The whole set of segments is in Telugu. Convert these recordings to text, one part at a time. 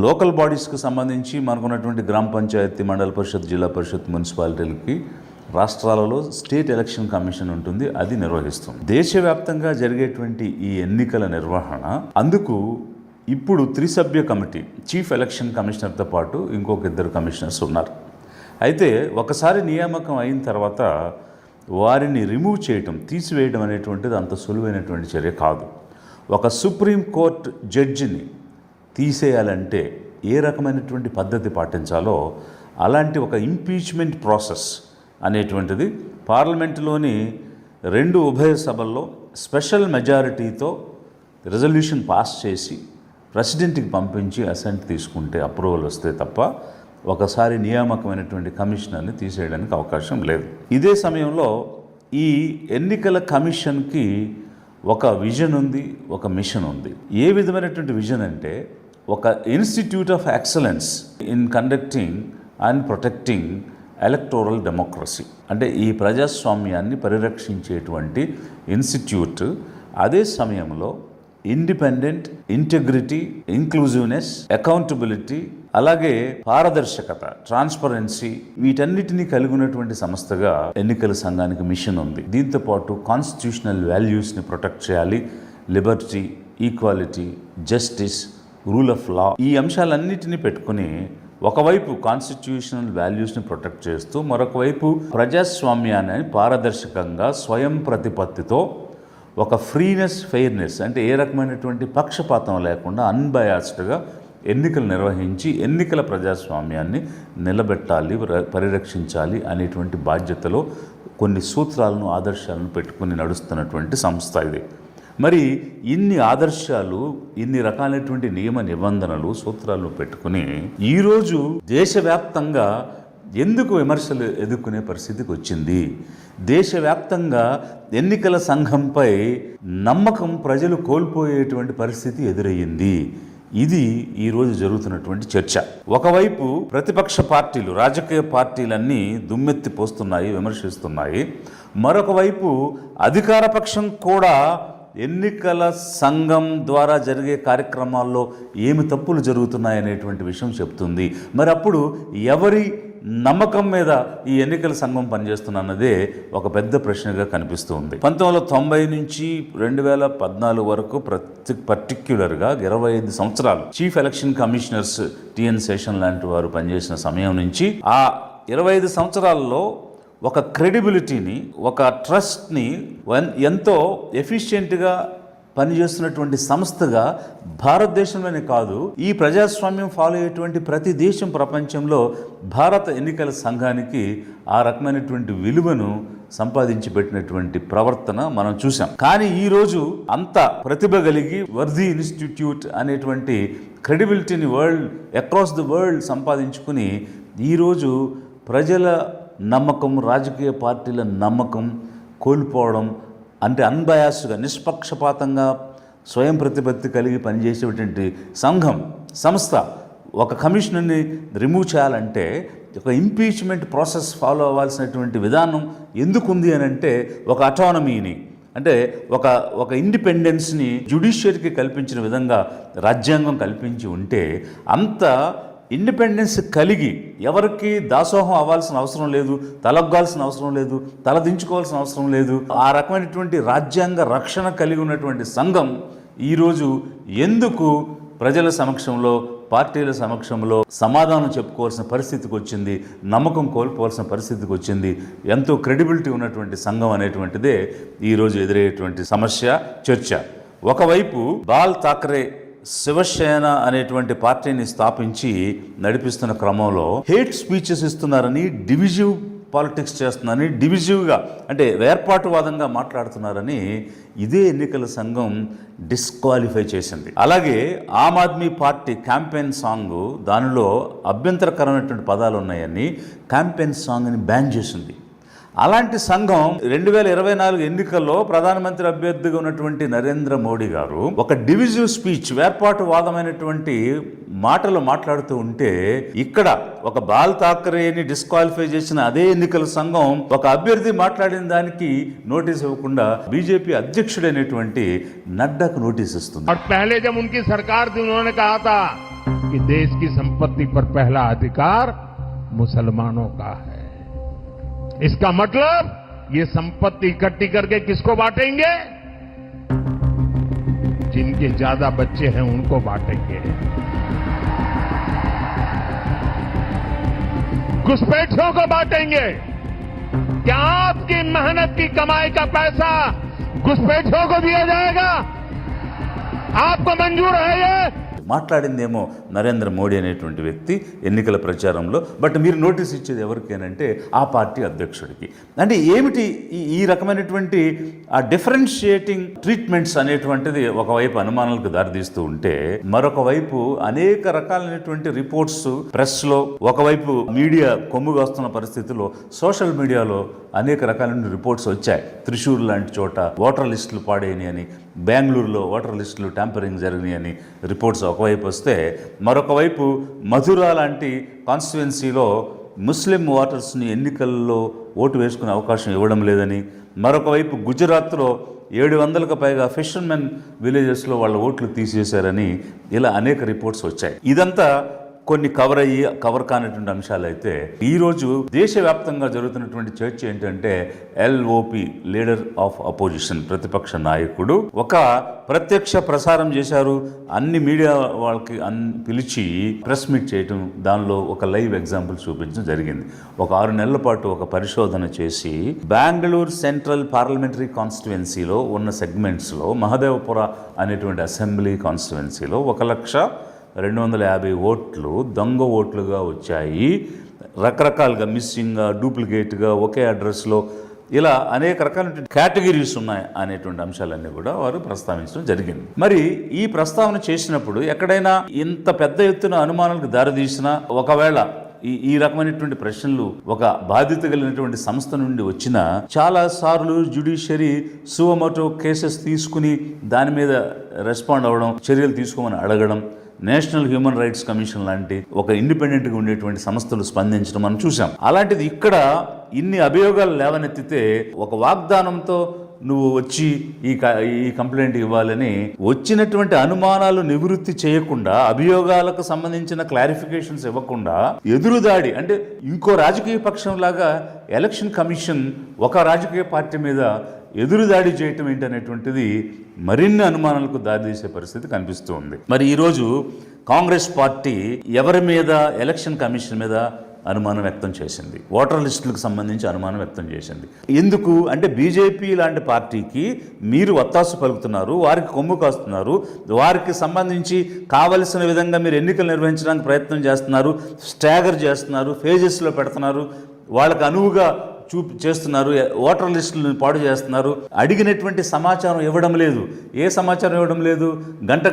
లోకల్ బాడీస్కి సంబంధించి మనకున్నటువంటి గ్రామ పంచాయతీ, మండల పరిషత్, జిల్లా పరిషత్, మున్సిపాలిటీలకి రాష్ట్రాలలో స్టేట్ ఎలక్షన్ కమిషన్ ఉంటుంది, అది నిర్వహిస్తుంది. దేశవ్యాప్తంగా జరిగేటువంటి ఈ ఎన్నికల నిర్వహణ అందుకు ఇప్పుడు 3 సభ్య కమిటీ, చీఫ్ ఎలక్షన్ కమిషనర్తో పాటు ఇంకొక 2 కమిషనర్స్ ఉన్నారు. అయితే ఒకసారి నియామకం అయిన తర్వాత వారిని రిమూవ్ చేయటం, తీసివేయడం అనేటువంటిది అంత సులువైనటువంటి చర్య కాదు. ఒక సుప్రీం కోర్టు జడ్జిని తీసేయాలంటే ఏ రకమైనటువంటి పద్ధతి పాటించాలో అలాంటి ఒక ఇంపీచ్మెంట్ ప్రాసెస్ అనేటువంటిది పార్లమెంటులోని 2 ఉభయ సభల్లో స్పెషల్ మెజారిటీతో రెజల్యూషన్ పాస్ చేసి ప్రెసిడెంట్కి పంపించి అసెంట్ తీసుకుంటే, అప్రూవల్ వస్తే తప్ప ఒకసారి నియామకమైనటువంటి కమిషనర్ని తీసేయడానికి అవకాశం లేదు. ఇదే సమయంలో ఈ ఎన్నికల కమిషన్కి ఒక విజన్ ఉంది, ఒక మిషన్ ఉంది. ఏ విధమైనటువంటి విజన్ అంటే ఒక institute of excellence in conducting and protecting electoral democracy, అంటే ఈ ప్రజాస్వామ్యాన్ని పరిరక్షించేటువంటి ఇన్స్టిట్యూట్. అదే సమయంలో ఇండిపెండెంట్, ఇంటెగ్రిటీ, ఇంక్లూజివ్నెస్, అకౌంటబిలిటీ, అలాగే పారదర్శకత, ట్రాన్స్పరెన్సీ, వీటన్నిటినీ కలిగి ఉన్నటువంటి సంస్థగా ఎన్నికల సంఘానికి మిషన్ ఉంది. దీంతోపాటు కాన్స్టిట్యూషనల్ వాల్యూస్ని ప్రొటెక్ట్ చేయాలి. Liberty, equality, justice, rule of law, ఈ అంశాలన్నిటినీ పెట్టుకుని ఒకవైపు కాన్స్టిట్యూషనల్ వాల్యూస్ని ప్రొటెక్ట్ చేస్తూ మరొక వైపు ప్రజాస్వామ్యాన్ని పారదర్శకంగా స్వయం ప్రతిపత్తితో ఒక ఫ్రీనెస్, ఫెయిర్నెస్, అంటే ఏ రకమైనటువంటి పక్షపాతం లేకుండా అన్బయాస్డ్గా ఎన్నికలు నిర్వహించి ఎన్నికల ప్రజాస్వామ్యాన్ని నిలబెట్టాలి, పరిరక్షించాలి అనేటువంటి బాధ్యతలో కొన్ని సూత్రాలను, ఆదర్శాలను పెట్టుకుని నడుస్తున్నటువంటి సంస్థ ఇది. మరి ఇన్ని ఆదర్శాలు, ఇన్ని రకాలైనటువంటి నియమ నిబంధనలు, సూత్రాలను పెట్టుకుని ఈరోజు దేశవ్యాప్తంగా ఎందుకు విమర్శలు ఎదుర్కొనే పరిస్థితికి వచ్చింది? దేశవ్యాప్తంగా ఎన్నికల సంఘంపై నమ్మకం ప్రజలు కోల్పోయేటువంటి పరిస్థితి ఎదురయ్యింది. ఇది ఈరోజు జరుగుతున్నటువంటి చర్చ. ఒకవైపు ప్రతిపక్ష పార్టీలు, రాజకీయ పార్టీలన్నీ దుమ్మెత్తి పోస్తున్నాయి, విమర్శిస్తున్నాయి. మరొక వైపు అధికార పక్షం కూడా ఎన్నికల సంఘం ద్వారా జరిగే కార్యక్రమాల్లో ఏమి తప్పులు జరుగుతున్నాయనేటువంటి విషయం చెప్తుంది. మరి అప్పుడు ఎవరి నమ్మకం మీద ఈ ఎన్నికల సంఘం పనిచేస్తున్నదే ఒక పెద్ద ప్రశ్నగా కనిపిస్తుంది. 1990 నుంచి 2014 వరకు పర్టిక్యులర్గా 25 సంవత్సరాలు chief election commissioners TN Seshan లాంటి వారు పనిచేసిన సమయం నుంచి ఆ 25 సంవత్సరాల్లో ఒక క్రెడిబిలిటీని, ఒక ట్రస్ట్ని ఎంతో ఎఫిషియెంట్గా పనిచేస్తున్నటువంటి సంస్థగా భారతదేశంలోనే కాదు, ఈ ప్రజాస్వామ్యం ఫాలో అయ్యేటువంటి ప్రతి దేశం ప్రపంచంలో భారత ఎన్నికల సంఘానికి ఆ రకమైనటువంటి విలువను సంపాదించి పెట్టినటువంటి ప్రవర్తన మనం చూసాం. కానీ ఈరోజు అంత ప్రతిభ కలిగి వర్ధీ ఇన్స్టిట్యూట్ అనేటువంటి క్రెడిబిలిటీని అక్రాస్ ది వరల్డ్ సంపాదించుకుని ఈరోజు ప్రజల నమ్మకం, రాజకీయ పార్టీల నమ్మకం కోల్పోవడం, అంటే అన్బయాస్డ్గా, నిష్పక్షపాతంగా స్వయం ప్రతిపత్తి కలిగి పనిచేసేటువంటి సంస్థ ఒక కమిషనర్ని రిమూవ్ చేయాలంటే ఒక ఇంపీచ్మెంట్ ప్రాసెస్ ఫాలో అవ్వాల్సినటువంటి విధానం ఎందుకుంది అని అంటే ఒక అటానమీని, అంటే ఒక ఇండిపెండెన్స్ని జ్యుడిషియరీకి కల్పించిన విధంగా రాజ్యాంగం కల్పించి ఉంటే అంత ఇండిపెండెన్స్ కలిగి ఎవరికి దాసోహం అవ్వాల్సిన అవసరం లేదు, తలొగ్గాల్సిన అవసరం లేదు, తలదించుకోవాల్సిన అవసరం లేదు. ఆ రకమైనటువంటి రాజ్యాంగ రక్షణ కలిగి ఉన్నటువంటి సంఘం ఈరోజు ఎందుకు ప్రజల సమక్షంలో, పార్టీల సమక్షంలో సమాధానం చెప్పుకోవాల్సిన పరిస్థితికి వచ్చింది, నమ్మకం కోల్పోవాల్సిన పరిస్థితికి వచ్చింది? ఎంతో క్రెడిబిలిటీ ఉన్నటువంటి సంఘం అనేటువంటిదే ఈరోజు ఎదురయ్యేటువంటి సమస్య, చర్చ. ఒకవైపు బాల్ ఠాక్రే శివసేన అనేటువంటి పార్టీని స్థాపించి నడిపిస్తున్న క్రమంలో హేట్ స్పీచెస్ ఇస్తున్నారని, డివిజివ్ పాలిటిక్స్ చేస్తున్నారని, డివిజివ్గా అంటే వేర్పాటువాదంగా మాట్లాడుతున్నారని ఇదే ఎన్నికల సంఘం డిస్క్వాలిఫై చేసింది. అలాగే Aam Aadmi party campaign song, దానిలో అభ్యంతరకరమైనటువంటి పదాలు ఉన్నాయని క్యాంపెయిన్ సాంగ్ని బ్యాన్ చేసింది. అలాంటి సంఘం 2024 ఎన్నికల్లో ప్రధానమంత్రి అభ్యర్థిగా ఉన్నటువంటి నరేంద్ర మోడీ గారు ఒక డివిజివ్ స్పీచ్, వేర్పాటువాదమైనటువంటి మాటలు మాట్లాడుతూ ఉంటే ఇక్కడ ఒక బాల్ ఠాక్రేని డిస్క్వాలిఫై చేసిన అదే ఎన్నికల సంఘం ఒక అభ్యర్థి మాట్లాడిన దానికి నోటీస్ ఇవ్వకుండా బీజేపీ అధ్యక్షుడైనటువంటి నడ్డాకు నోటీస్ ఇస్తుంది. कि देश की संपत्ति पर पहला अधिकार मुसलमानों का है। इसका मतलब ये संपत्ति इकट्ठी करके किसको बांटेंगे? जिनके ज्यादा बच्चे हैं उनको बांटेंगे। घुसपैठियों को बांटेंगे। क्या आपकी मेहनत की कमाई का पैसा घुसपैठियों को दिया जाएगा? आपको मंजूर है ये? మాట్లాడిందేమో నరేంద్ర మోడీ అనేటువంటి వ్యక్తి ఎన్నికల ప్రచారంలో, బట్ మీరు నోటీస్ ఇచ్చేది ఎవరికేనంటే ఆ పార్టీ అధ్యక్షుడికి. అంటే ఏమిటి ఈ రకమైనటువంటి ఆ డిఫరెన్షియేటింగ్ ట్రీట్మెంట్స్ అనేటువంటిది ఒకవైపు అనుమానాలకు దారితీస్తూ ఉంటే, మరొక వైపు అనేక రకాలైనటువంటి రిపోర్ట్స్ ప్రెస్లో, ఒకవైపు మీడియా కొమ్ముగా వస్తున్న పరిస్థితుల్లో సోషల్ మీడియాలో అనేక రకాలైన రిపోర్ట్స్ వచ్చాయి. త్రిశూర్ లాంటి చోట ఓటర్ లిస్టులు పాడైనవి అని, బెంగళూరులో ఓటర్ లిస్టులు ట్యాంపరింగ్ జరిగినాయి అని రిపోర్ట్స్ ఒకవైపు వస్తే, మరొక వైపు మధుర లాంటి కాన్స్టిట్యుయెన్సీలో ముస్లిం ఓటర్స్ని ఎన్నికల్లో ఓటు వేసుకునే అవకాశం ఇవ్వడం లేదని, మరొక వైపు గుజరాత్లో 700కు పైగా ఫిషర్మెన్ విలేజెస్లో వాళ్ళ ఓట్లు తీసేశారని, ఇలా అనేక రిపోర్ట్స్ వచ్చాయి. ఇదంతా కొన్ని కవర్ కానటువంటి అంశాలు అయితే, ఈరోజు దేశవ్యాప్తంగా జరుగుతున్నటువంటి చర్చ ఏంటంటే, ఎల్ఓపి లీడర్ ఆఫ్ అపోజిషన్, ప్రతిపక్ష నాయకుడు ఒక ప్రత్యక్ష ప్రసారం చేశారు. అన్ని మీడియా వాళ్ళకి పిలిచి ప్రెస్ మీట్ చేయటం, దానిలో ఒక లైవ్ ఎగ్జాంపుల్ చూపించడం జరిగింది. ఒక 6 నెలల పాటు ఒక పరిశోధన చేసి బెంగళూరు సెంట్రల్ పార్లమెంటరీ కాన్స్టిట్యుయెన్సీలో ఉన్న సెగ్మెంట్స్లో, మహదేవపుర అనేటువంటి అసెంబ్లీ కాన్స్టిట్యుయెన్సీలో 1,250,000 ఓట్లు దొంగ ఓట్లుగా వచ్చాయి. రకరకాలుగా మిస్సింగ్గా, డూప్లికేట్గా, ఒకే అడ్రస్లో, ఇలా అనేక రకాల కేటగిరీస్ ఉన్నాయి అనేటువంటి అంశాలన్నీ కూడా వారు ప్రస్తావించడం జరిగింది. మరి ఈ ప్రస్తావన చేసినప్పుడు ఎక్కడైనా ఇంత పెద్ద ఎత్తున అనుమానాలకు దారితీసినా, ఒకవేళ ఈ రకమైనటువంటి ప్రశ్నలు ఒక బాధ్యత కలిగినటువంటి సంస్థ నుండి వచ్చిన, చాలా సార్లు జ్యుడిషియరీ సువమోటో కేసెస్ తీసుకుని దాని మీద రెస్పాండ్ అవ్వడం, చర్యలు తీసుకోమని అడగడం, నేషనల్ హ్యూమన్ రైట్స్ కమిషన్ లాంటి ఒక ఇండిపెండెంట్గా ఉండేటువంటి సంస్థలు స్పందించడం మనం చూసాం. అలాంటిది ఇక్కడ ఇన్ని అభియోగాలు లేవనెత్తితే, ఒక వాగ్దానంతో నువ్వు వచ్చి ఈ కంప్లైంట్ ఇవ్వాలని వచ్చినటువంటి అనుమానాలు నివృత్తి చేయకుండా, అభియోగాలకు సంబంధించిన క్లారిఫికేషన్స్ ఇవ్వకుండా ఎదురుదాడి, అంటే ఇంకో రాజకీయ పక్షం లాగా ఎలక్షన్ కమిషన్ ఒక రాజకీయ పార్టీ మీద ఎదురుదాడి చేయటం ఏంటనేటువంటిది మరిన్ని అనుమానాలకు దారితీసే పరిస్థితి కనిపిస్తూ ఉంది. మరి ఈరోజు కాంగ్రెస్ పార్టీ ఎవరి మీద, ఎలక్షన్ కమిషన్ మీద అనుమానం వ్యక్తం చేసింది, ఓటర్ లిస్టులకు సంబంధించి అనుమానం వ్యక్తం చేసింది. ఎందుకు అంటే, బీజేపీ లాంటి పార్టీకి మీరు వత్తాసు పలుకుతున్నారు, వారికి కొమ్ము కాస్తున్నారు, వారికి సంబంధించి కావలసిన విధంగా మీరు ఎన్నికలు నిర్వహించడానికి ప్రయత్నం చేస్తున్నారు, స్టాగర్ చేస్తున్నారు, ఫేజెస్లో పెడుతున్నారు, వాళ్ళకు అనువుగా చేస్తున్నారు, ఓటర్ లిస్టులను పాడు చేస్తున్నారు. అడిగినటువంటి సమాచారం ఇవ్వడం లేదు. ఏ సమాచారం ఇవ్వడం లేదు?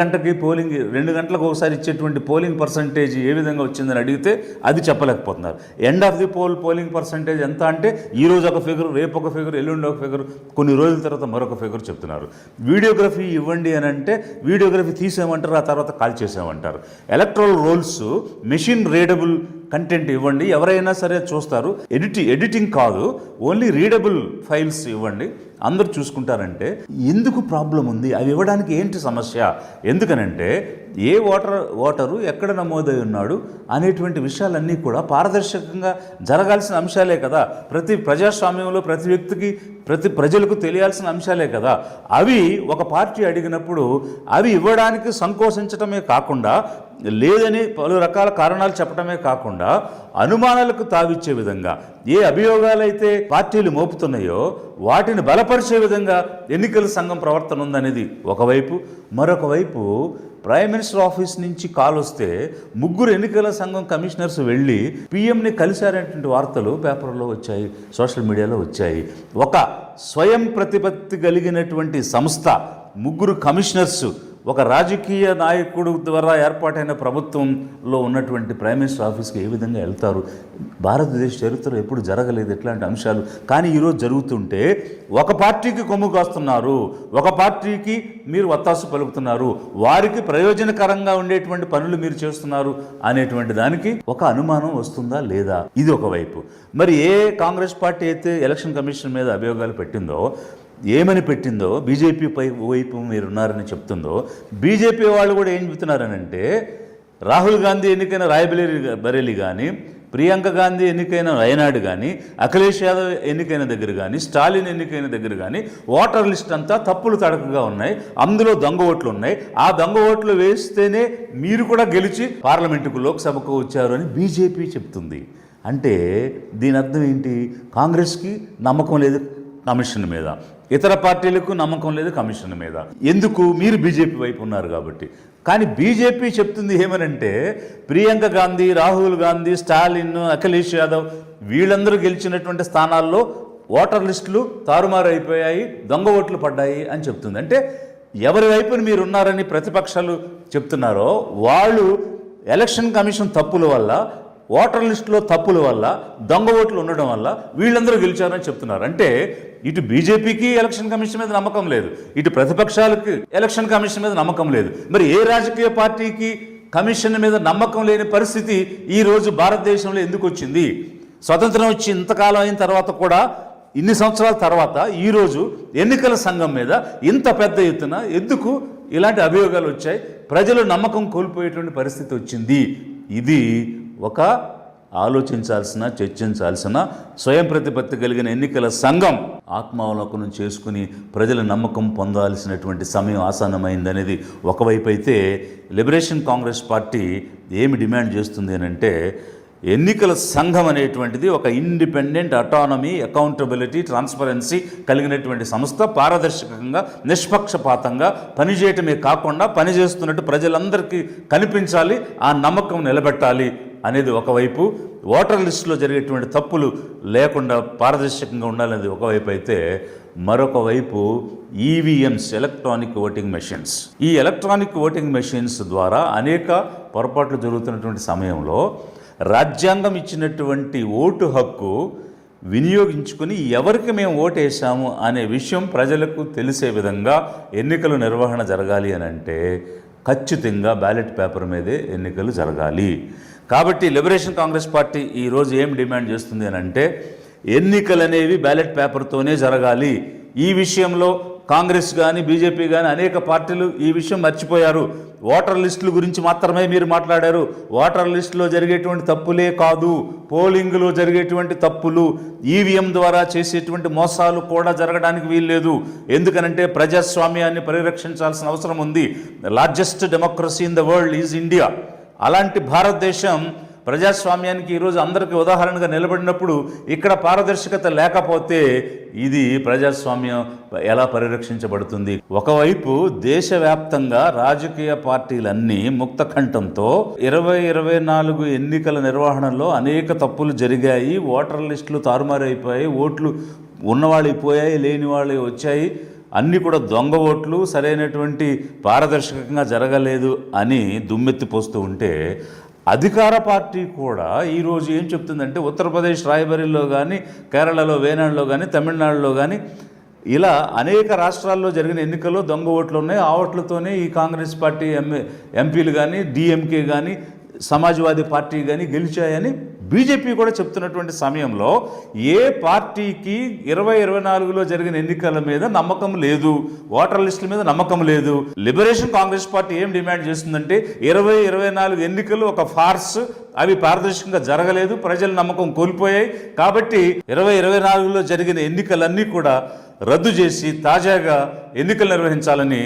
గంటకి పోలింగ్, 2 గంటలకు ఒకసారి ఇచ్చేటువంటి పోలింగ్ పర్సంటేజ్ ఏ విధంగా వచ్చిందని అడిగితే అది చెప్పలేకపోతున్నారు. End of the polling percentage ఎంత అంటే, ఈరోజు ఒక ఫిగర్, రేపు ఒక ఫిగర్, ఎల్లుండి ఒక ఫిగర్, కొన్ని రోజుల తర్వాత మరొక ఫిగర్ చెప్తున్నారు. వీడియోగ్రఫీ ఇవ్వండి అని అంటే వీడియోగ్రఫీ తీసేయమంటారు, ఆ తర్వాత కాల్ చేసామంటారు. Electoral rolls machine readable content ఇవ్వండి, ఎవరైనా సరే చూస్తారు. ఎడిటింగ్ కాదు, ఓన్లీ రీడబుల్ ఫైల్స్ ఇవ్వండి, అందరూ చూసుకుంటారంటే ఎందుకు ప్రాబ్లం ఉంది? అవి ఇవ్వడానికి ఏంటి సమస్య? ఎందుకనంటే ఏ ఓటరు ఎక్కడ నమోదై ఉన్నాడు అనేటువంటి విషయాలన్నీ కూడా పారదర్శకంగా జరగాల్సిన అంశాలే కదా. ప్రతి ప్రజాస్వామ్యంలో ప్రతి వ్యక్తికి, ప్రతి ప్రజలకు తెలియాల్సిన అంశాలే కదా. అవి ఒక పార్టీ అడిగినప్పుడు అవి ఇవ్వడానికి సంకోచించటమే కాకుండా, లేదని పలు రకాల కారణాలు చెప్పడమే కాకుండా, అనుమానాలకు తావిచ్చే విధంగా ఏ అభియోగాలైతే పార్టీలు మోపుతున్నాయో వాటిని బలపరిచే విధంగా ఎన్నికల సంఘం ప్రవర్తన ఉందనేది ఒకవైపు. మరొక వైపు ప్రైమ్ మినిస్టర్ ఆఫీస్ నుంచి కాల్ వస్తే 3 ఎన్నికల సంఘం కమిషనర్స్ వెళ్ళి పీఎంని కలిశారనేటువంటి వార్తలు పేపర్లో వచ్చాయి, సోషల్ మీడియాలో వచ్చాయి. ఒక స్వయం ప్రతిపత్తి కలిగినటువంటి సంస్థ, 3 కమిషనర్స్ ఒక రాజకీయ నాయకుడు ద్వారా ఏర్పాటైన ప్రభుత్వంలో ఉన్నటువంటి ప్రైమ్ మినిస్టర్ ఆఫీస్కి ఏ విధంగా వెళ్తారు? భారతదేశ చరిత్రలో ఎప్పుడు జరగలేదు ఇట్లాంటి అంశాలు. కానీ ఈరోజు జరుగుతుంటే ఒక పార్టీకి కొమ్ము కాస్తున్నారు, ఒక పార్టీకి మీరు వత్తాసు పలుకుతున్నారు, వారికి ప్రయోజనకరంగా ఉండేటువంటి పనులు మీరు చేస్తున్నారు అనేటువంటి దానికి ఒక అనుమానం వస్తుందా లేదా? ఇది ఒకవైపు. మరి ఏ కాంగ్రెస్ పార్టీ అయితే ఎలక్షన్ కమిషన్ మీద అభియోగాలు పెట్టిందో, ఏమని పెట్టిందో, బీజేపీ వైపు మీరున్నారని చెప్తుందో, బీజేపీ వాళ్ళు కూడా ఏం చెబుతున్నారనంటే రాహుల్ గాంధీ ఎన్నికైన బరేలీ కానీ, ప్రియాంక గాంధీ ఎన్నికైన వయనాడు కానీ, అఖిలేష్ యాదవ్ ఎన్నికైన దగ్గర కానీ, స్టాలిన్ ఎన్నికైన దగ్గర కానీ ఓటర్ లిస్ట్ అంతా తప్పులు తడకగా ఉన్నాయి. అందులో దొంగ ఓట్లు ఉన్నాయి. ఆ దొంగ ఓట్లు వేస్తేనే మీరు కూడా గెలిచి పార్లమెంటుకు, లోక్సభకు వచ్చారు అని బీజేపీ చెప్తుంది. అంటే దీని అర్థం ఏంటి? కాంగ్రెస్కి నమ్మకం లేదు కమిషన్ మీద, ఇతర పార్టీలకు నమ్మకం లేదు కమిషన్ మీద. ఎందుకు? మీరు బీజేపీ వైపు ఉన్నారు కాబట్టి. కానీ బీజేపీ చెప్తుంది ఏమనంటే, ప్రియాంక గాంధీ, రాహుల్ గాంధీ, స్టాలిన్, అఖిలేష్ యాదవ్ వీళ్ళందరూ గెలిచినటువంటి స్థానాల్లో ఓటర్ లిస్టులు తారుమారు అయిపోయాయి, దొంగ ఓట్లు పడ్డాయి అని చెప్తుంది. అంటే ఎవరి వైపున మీరు ఉన్నారని ప్రతిపక్షాలు చెప్తున్నారో వాళ్ళు ఎలక్షన్ కమిషన్ తప్పుల వల్ల, ఓటర్ లిస్టులో తప్పుల వల్ల, దొంగ ఓట్లు ఉండడం వల్ల వీళ్ళందరూ గెలిచారని చెప్తున్నారు. అంటే ఇటు బీజేపీకి ఎలక్షన్ కమిషన్ మీద నమ్మకం లేదు, ఇటు ప్రతిపక్షాలకి ఎలక్షన్ కమిషన్ మీద నమ్మకం లేదు. మరి ఏ రాజకీయ పార్టీకి కమిషన్ మీద నమ్మకం లేని పరిస్థితి ఈరోజు భారతదేశంలో ఎందుకు వచ్చింది? స్వతంత్రం వచ్చి ఇంతకాలం అయిన తర్వాత కూడా, ఇన్ని సంవత్సరాల తర్వాత ఈరోజు ఎన్నికల సంఘం మీద ఇంత పెద్ద ఎత్తున ఎందుకు ఇలాంటి అభియోగాలు వచ్చాయి? ప్రజలు నమ్మకం కోల్పోయేటువంటి పరిస్థితి వచ్చింది. ఇది ఒక ఆలోచించాల్సిన, చర్చించాల్సిన, స్వయం ప్రతిపత్తి కలిగిన ఎన్నికల సంఘం ఆత్మావలోకనం చేసుకుని ప్రజల నమ్మకం పొందాల్సినటువంటి సమయం ఆసన్నమైందనేది ఒకవైపు అయితే, లిబరేషన్ కాంగ్రెస్ పార్టీ ఏమి డిమాండ్ చేస్తుంది అని అంటే, ఎన్నికల సంఘం అనేటువంటిది ఒక ఇండిపెండెంట్, అటానమీ, అకౌంటబిలిటీ, ట్రాన్స్పరెన్సీ కలిగినటువంటి సంస్థ. పారదర్శకంగా, నిష్పక్షపాతంగా పనిచేయటమే కాకుండా పనిచేస్తున్నట్టు ప్రజలందరికీ కనిపించాలి, ఆ నమ్మకం నిలబెట్టాలి అనేది ఒకవైపు. ఓటర్ లిస్టులో జరిగేటువంటి తప్పులు లేకుండా పారదర్శకంగా ఉండాలనేది ఒకవైపు అయితే, మరొక వైపు ఈవీఎంస్, ఎలక్ట్రానిక్ ఓటింగ్ మెషిన్స్. ఈ ఎలక్ట్రానిక్ ఓటింగ్ మెషిన్స్ ద్వారా అనేక పొరపాట్లు జరుగుతున్నటువంటి సమయంలో రాజ్యాంగం ఇచ్చినటువంటి ఓటు హక్కు వినియోగించుకుని ఎవరికి మేము ఓటేసాము అనే విషయం ప్రజలకు తెలిసే విధంగా ఎన్నికల నిర్వహణ జరగాలి అని అంటే ఖచ్చితంగా బ్యాలెట్ పేపర్ మీదే ఎన్నికలు జరగాలి. కాబట్టి లిబరేషన్ కాంగ్రెస్ పార్టీ ఈరోజు ఏం డిమాండ్ చేస్తుంది అని అంటే, ఎన్నికలు అనేవి బ్యాలెట్ పేపర్తోనే జరగాలి. ఈ విషయంలో కాంగ్రెస్ కానీ, బీజేపీ కానీ అనేక పార్టీలు ఈ విషయం మర్చిపోయారు. ఓటర్ లిస్టుల గురించి మాత్రమే మీరు మాట్లాడారు. ఓటర్ లిస్టులో జరిగేటువంటి తప్పులే కాదు, పోలింగ్లో జరిగేటువంటి తప్పులు, ఈవీఎం ద్వారా చేసేటువంటి మోసాలు కూడా జరగడానికి వీల్లేదు. ఎందుకనంటే ప్రజాస్వామ్యాన్ని పరిరక్షించాల్సిన అవసరం ఉంది. Largest democracy in the world is India. అలాంటి భారతదేశం ప్రజాస్వామ్యానికి ఈరోజు అందరికీ ఉదాహరణగా నిలబడినప్పుడు ఇక్కడ పారదర్శకత లేకపోతే ఇది ప్రజాస్వామ్యం ఎలా పరిరక్షించబడుతుంది? ఒకవైపు దేశవ్యాప్తంగా రాజకీయ పార్టీలన్నీ ముక్త కంఠంతో 2024 ఎన్నికల నిర్వహణలో అనేక తప్పులు జరిగాయి, ఓటర్ లిస్టులు తారుమారైపోయాయి, ఓట్లు ఉన్నవాళ్ళు పోయాయి, లేని వాళ్ళు వచ్చాయి, అన్నీ కూడా దొంగ ఓట్లు, సరైనటువంటి పారదర్శకంగా జరగలేదు అని దుమ్మెత్తిపోస్తూ ఉంటే, అధికార పార్టీ కూడా ఈరోజు ఏం చెప్తుందంటే, ఉత్తరప్రదేశ్ రాయ్బరేలీలో కానీ, కేరళలో వేనాడులో కానీ, తమిళనాడులో కానీ ఇలా అనేక రాష్ట్రాల్లో జరిగిన ఎన్నికల్లో దొంగ ఓట్లు ఉన్నాయి. ఆ ఓట్లతోనే ఈ కాంగ్రెస్ పార్టీ ఎంపీలు కానీ, డిఎంకే కానీ, సమాజ్వాదీ పార్టీ కానీ గెలిచాయని బీజేపీ కూడా చెప్తున్నటువంటి సమయంలో, ఏ పార్టీకి 2024లో జరిగిన ఎన్నికల మీద నమ్మకం లేదు, ఓటర్ లిస్టుల మీద నమ్మకం లేదు. లిబరేషన్ కాంగ్రెస్ పార్టీ ఏం డిమాండ్ చేస్తుందంటే, 2024 ఎన్నికలు ఒక ఫార్స్, అవి పారదర్శకంగా జరగలేదు, ప్రజల నమ్మకం కోల్పోయాయి. కాబట్టి 2024లో జరిగిన ఎన్నికలన్నీ కూడా రద్దు చేసి తాజాగా ఎన్నికలు నిర్వహించాలని